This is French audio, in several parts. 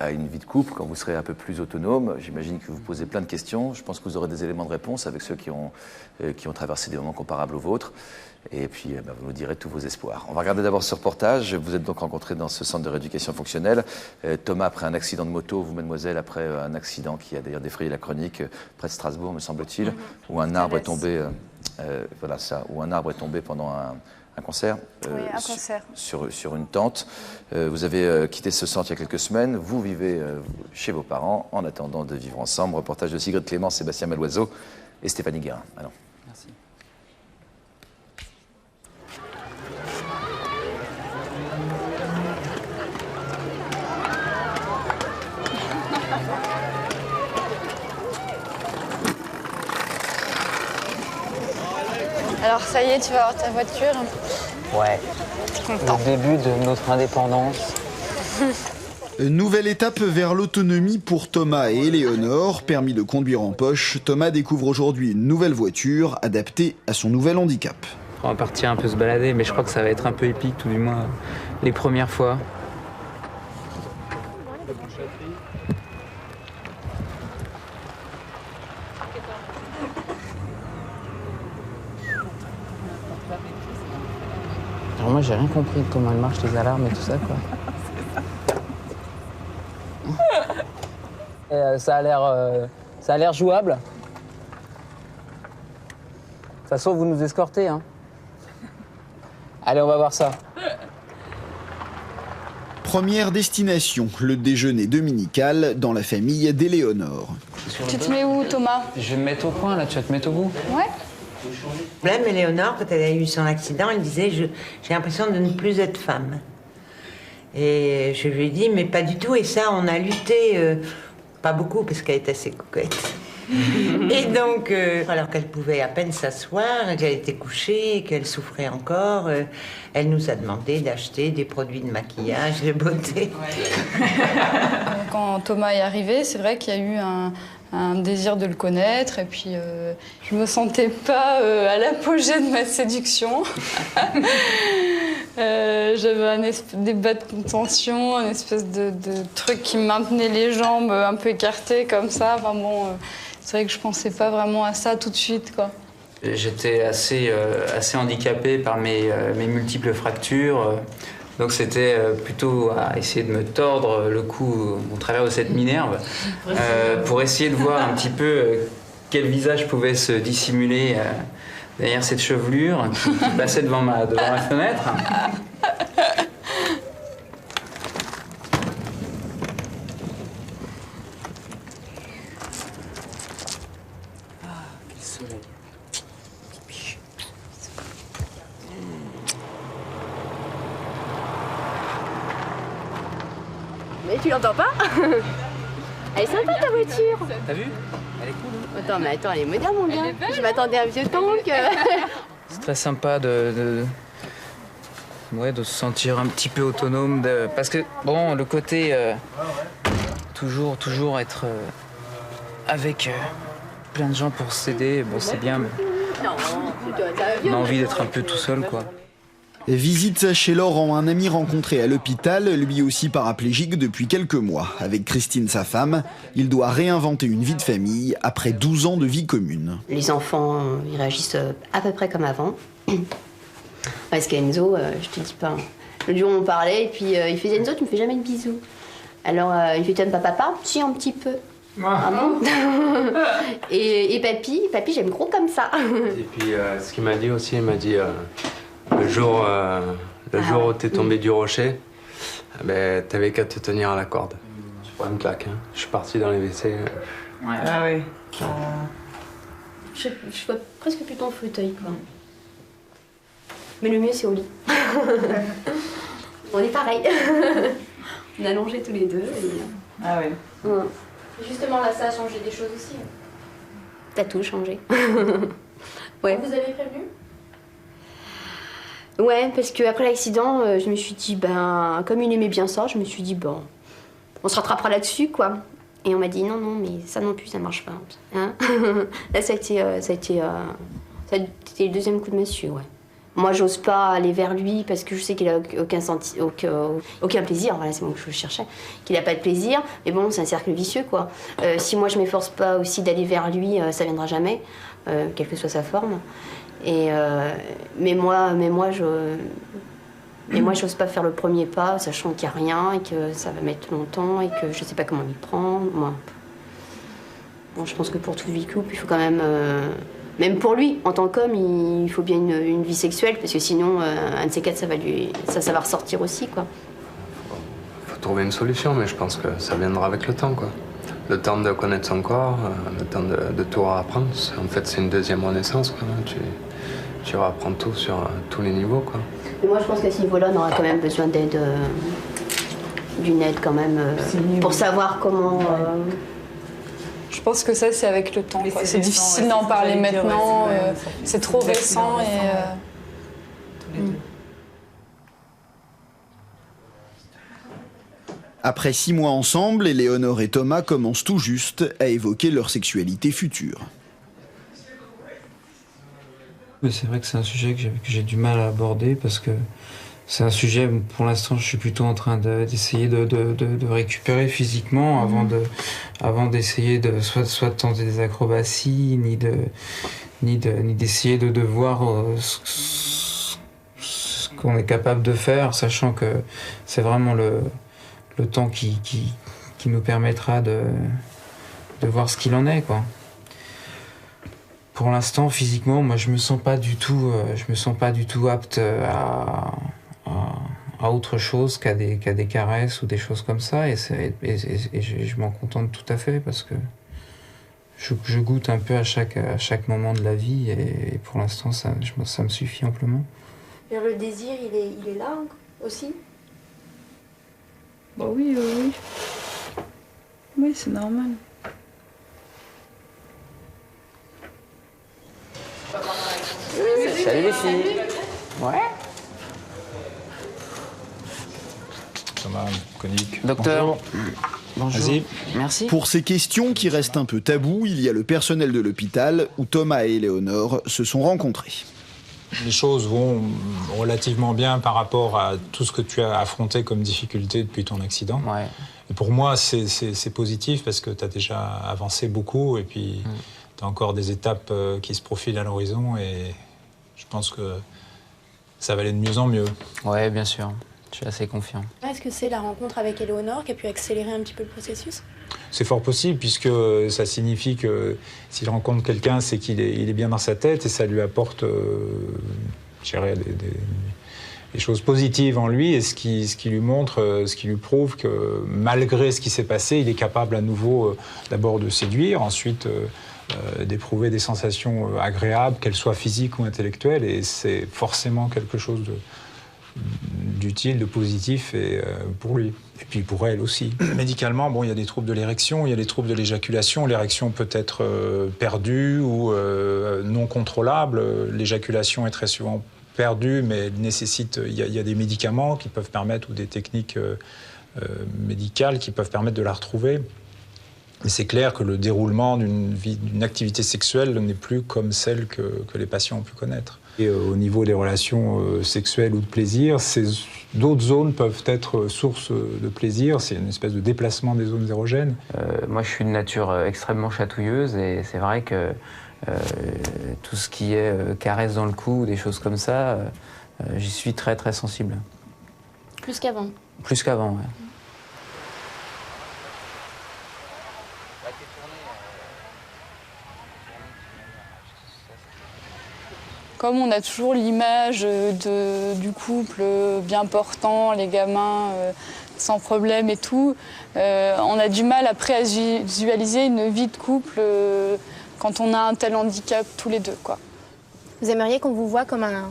À une vie de couple, quand vous serez un peu plus autonome, j'imagine que vous posez plein de questions. Je pense que vous aurez des éléments de réponse avec ceux qui ont traversé des moments comparables aux vôtres. Et puis, vous nous direz tous vos espoirs. On va regarder d'abord ce reportage. Vous êtes donc rencontrés dans ce centre de rééducation fonctionnelle. Thomas, après un accident de moto, vous, mademoiselle, après un accident qui a d'ailleurs défrayé la chronique, près de Strasbourg, me semble-t-il, où un arbre est tombé, où un arbre est tombé pendant un concert, oui, un concert. Sur une tente. Vous avez quitté ce centre il y a quelques semaines. Vous vivez chez vos parents en attendant de vivre ensemble. Reportage de Sigrid Clément, Sébastien Maloiseau et Stéphanie Guérin. Allons. Merci. Alors ça y est, tu vas avoir ta voiture. Ouais. Content. Le début de notre indépendance. Nouvelle étape vers l'autonomie pour Thomas et Éléonore. Permis de conduire en poche, Thomas découvre aujourd'hui une nouvelle voiture adaptée à son nouvel handicap. On va partir un peu se balader, mais je crois que ça va être un peu épique, tout du moins les premières fois. Alors moi j'ai rien compris de comment elles marchent les alarmes et tout ça quoi. Et, ça a l'air jouable. De toute façon vous nous escortez hein. Allez on va voir ça. Première destination, le déjeuner dominical dans la famille d'Éléonore. Tu te mets où, Thomas? Je vais me mettre au coin là, tu vas te mettre au bout. Ouais. Le problème, Éléonore, quand elle a eu son accident, elle disait j'ai l'impression de ne plus être femme. Et je lui ai dit mais pas du tout. Et ça, on a lutté, pas beaucoup parce qu'elle est assez coquette. Et donc, alors qu'elle pouvait à peine s'asseoir, qu'elle était couchée, qu'elle souffrait encore, elle nous a demandé d'acheter des produits de maquillage, de beauté. Quand Thomas est arrivé, c'est vrai qu'il y a eu un désir de le connaître. Et puis, je me sentais pas à l'apogée de ma séduction. J'avais des bas de contention, une espèce de truc qui me maintenait les jambes un peu écartées comme ça. Enfin bon, c'est vrai que je pensais pas vraiment à ça tout de suite, quoi. J'étais assez handicapé par mes multiples fractures. Donc c'était plutôt à essayer de me tordre le cou au travers de cette minerve pour essayer de voir un petit peu quel visage pouvait se dissimuler derrière cette chevelure qui passait devant ma fenêtre. Quel soleil. Mais tu l'entends pas? Elle est sympa ta voiture. T'as vu? Elle est cool. Hein? Attends, mais attends, elle est moderne mon gars. Je m'attendais à un vieux tank. C'est très sympa de se sentir un petit peu autonome. Parce que, bon, le côté toujours être avec plein de gens pour s'aider, bon, c'est bien, mais Non, on a envie d'être un peu tout seul, quoi. Visite chez Laurent, un ami rencontré à l'hôpital, lui aussi paraplégique depuis quelques mois. Avec Christine, sa femme, il doit réinventer une vie de famille après 12 ans de vie commune. Les enfants, ils réagissent à peu près comme avant. Parce qu'Enzo, je te dis pas. Le jour où on parlait, et puis il faisait Enzo, tu me fais jamais de bisous. Alors il fait t'aimes pas papa? Si, un petit peu. Ah bon? Et papy, j'aime gros comme ça. Et puis ce qu'il m'a dit aussi, il m'a dit le jour où t'es tombé du rocher, ben, t'avais qu'à te tenir à la corde. Tu prends une claque. Hein. Je suis parti dans les WC. Ouais. Ah oui. Je vois presque plus ton fauteuil, quoi. Mais le mieux, c'est au lit. On est pareil. On est allongés tous les deux. Et... Ah oui. Ouais. Justement, là, ça a changé des choses aussi. T'as tout changé. Ouais. Vous avez prévenu? Ouais, parce qu'après l'accident, je me suis dit, ben, comme il aimait bien ça, je me suis dit, bon, on se rattrapera là-dessus, quoi. Et on m'a dit, non, mais ça non plus, ça marche pas. Hein. Là, ça a été le deuxième coup de massue, ouais. Moi, j'ose pas aller vers lui parce que je sais qu'il a aucun plaisir. Voilà, c'est bon que je le cherchais. Qu'il n'a pas de plaisir. Mais bon, c'est un cercle vicieux, quoi. Si moi, je m'efforce pas aussi d'aller vers lui, ça viendra jamais, quelle que soit sa forme. Mais moi, j'ose pas faire le premier pas, sachant qu'il n'y a rien et que ça va mettre longtemps et que je sais pas comment m'y prendre. Moi, bon, je pense que pour toute vie couple, il faut quand même... Même pour lui, en tant qu'homme, il faut bien une vie sexuelle, parce que sinon, un de ces quatre, ça va ressortir aussi, quoi. Faut trouver une solution, mais je pense que ça viendra avec le temps, quoi. Le temps de connaître son corps, le temps de tout apprendre. En fait, c'est une deuxième renaissance, quoi. Tu apprends tout sur tous les niveaux, quoi. Et moi, je pense qu'à ce niveau-là, on aura quand même besoin d'aide, d'une aide quand même, pour savoir comment... Je pense que ça, c'est avec le temps. C'est difficile d'en parler maintenant. C'est trop récent. Après 6 mois ensemble, Éléonore et Thomas commencent tout juste à évoquer leur sexualité future. Mais c'est vrai que c'est un sujet que j'ai du mal à aborder parce que c'est un sujet, pour l'instant, je suis plutôt en train d'essayer de récupérer physiquement avant d'essayer soit de tenter des acrobaties, ni d'essayer de voir ce qu'on est capable de faire, sachant que c'est vraiment le temps qui nous permettra de voir ce qu'il en est, quoi. Pour l'instant, physiquement, moi, je me sens pas du tout apte à autre chose qu'à des caresses ou des choses comme ça, et je m'en contente tout à fait parce que je goûte un peu à chaque moment de la vie, et pour l'instant, ça me suffit amplement. Et le désir, il est là aussi? Bah oui. Oui, c'est normal. Salut les filles. Ouais. Thomas, conique. Docteur. Bonjour. Vas-y. Merci. Pour ces questions qui restent un peu taboues, il y a le personnel de l'hôpital où Thomas et Éléonore se sont rencontrés. Les choses vont relativement bien par rapport à tout ce que tu as affronté comme difficulté depuis ton accident. Ouais. Et pour moi, c'est positif parce que tu as déjà avancé beaucoup et puis tu as encore des étapes qui se profilent à l'horizon, et je pense que ça va aller de mieux en mieux. Ouais, bien sûr. Je suis assez confiant. Est-ce que c'est la rencontre avec Éléonore qui a pu accélérer un petit peu le processus? C'est fort possible, puisque ça signifie que s'il rencontre quelqu'un, c'est qu'il est bien dans sa tête, et ça lui apporte je dirais, des choses positives en lui, et ce qui lui montre, ce qui lui prouve que malgré ce qui s'est passé, il est capable à nouveau d'abord de séduire, ensuite d'éprouver des sensations agréables, qu'elles soient physiques ou intellectuelles, et c'est forcément quelque chose d'utile, de positif, et pour lui. Et puis pour elle aussi. Médicalement, bon, il y a des troubles de l'érection, il y a des troubles de l'éjaculation. L'érection peut être perdue ou non contrôlable. L'éjaculation est très souvent perdue, mais il y a des médicaments qui peuvent permettre, ou des techniques médicales qui peuvent permettre de la retrouver. Mais c'est clair que le déroulement d'une activité sexuelle n'est plus comme celle que les patients ont pu connaître. Et au niveau des relations sexuelles ou de plaisir, d'autres zones peuvent être source de plaisir. C'est une espèce de déplacement des zones érogènes. Moi, je suis de nature extrêmement chatouilleuse, et c'est vrai que tout ce qui est caresse dans le cou, des choses comme ça, j'y suis très très sensible. Plus qu'avant? Plus qu'avant, ouais. Comme on a toujours l'image du couple bien portant, les gamins sans problème et tout, on a du mal après à visualiser une vie de couple quand on a un tel handicap tous les deux, quoi. Vous aimeriez qu'on vous voie comme un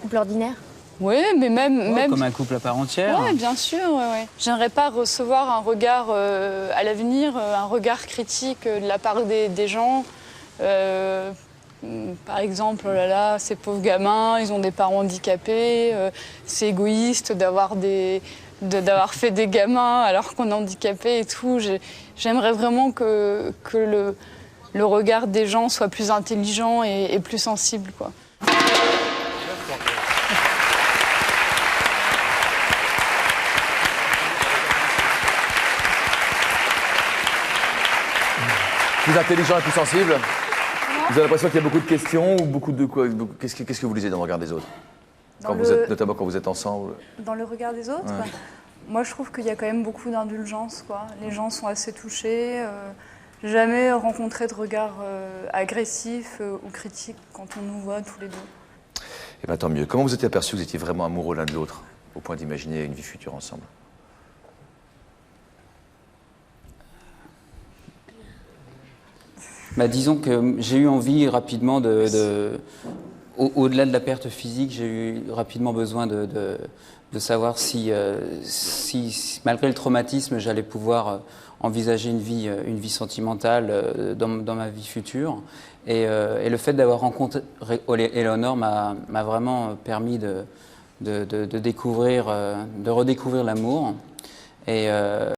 couple ordinaire? Oui, mais même... Comme un couple à part entière. Oui, bien sûr. Ouais. J'aimerais pas recevoir un regard à l'avenir, un regard critique de la part des gens. Par exemple, oh là là, ces pauvres gamins, ils ont des parents handicapés, c'est égoïste d'avoir fait des gamins alors qu'on est handicapé et tout. J'aimerais vraiment que le regard des gens soit plus intelligent et plus sensible, quoi. plus intelligent et plus sensible. Vous avez l'impression qu'il y a beaucoup de questions ou beaucoup de quoi? Qu'est-ce que vous lisez dans le regard des autres? Notamment quand vous êtes ensemble? Dans le regard des autres, Ouais. Moi je trouve qu'il y a quand même beaucoup d'indulgence, quoi. Les gens sont assez touchés. J'ai jamais rencontré de regard agressif ou critique quand on nous voit tous les deux. Eh bien, tant mieux. Comment vous êtes aperçu que vous étiez vraiment amoureux l'un de l'autre, au point d'imaginer une vie future ensemble? Disons que j'ai eu envie rapidement au-delà de la perte physique, j'ai eu rapidement besoin de savoir si malgré le traumatisme, j'allais pouvoir envisager une vie sentimentale dans ma vie future. Et le fait d'avoir rencontré Éléonore m'a vraiment permis de redécouvrir l'amour. Et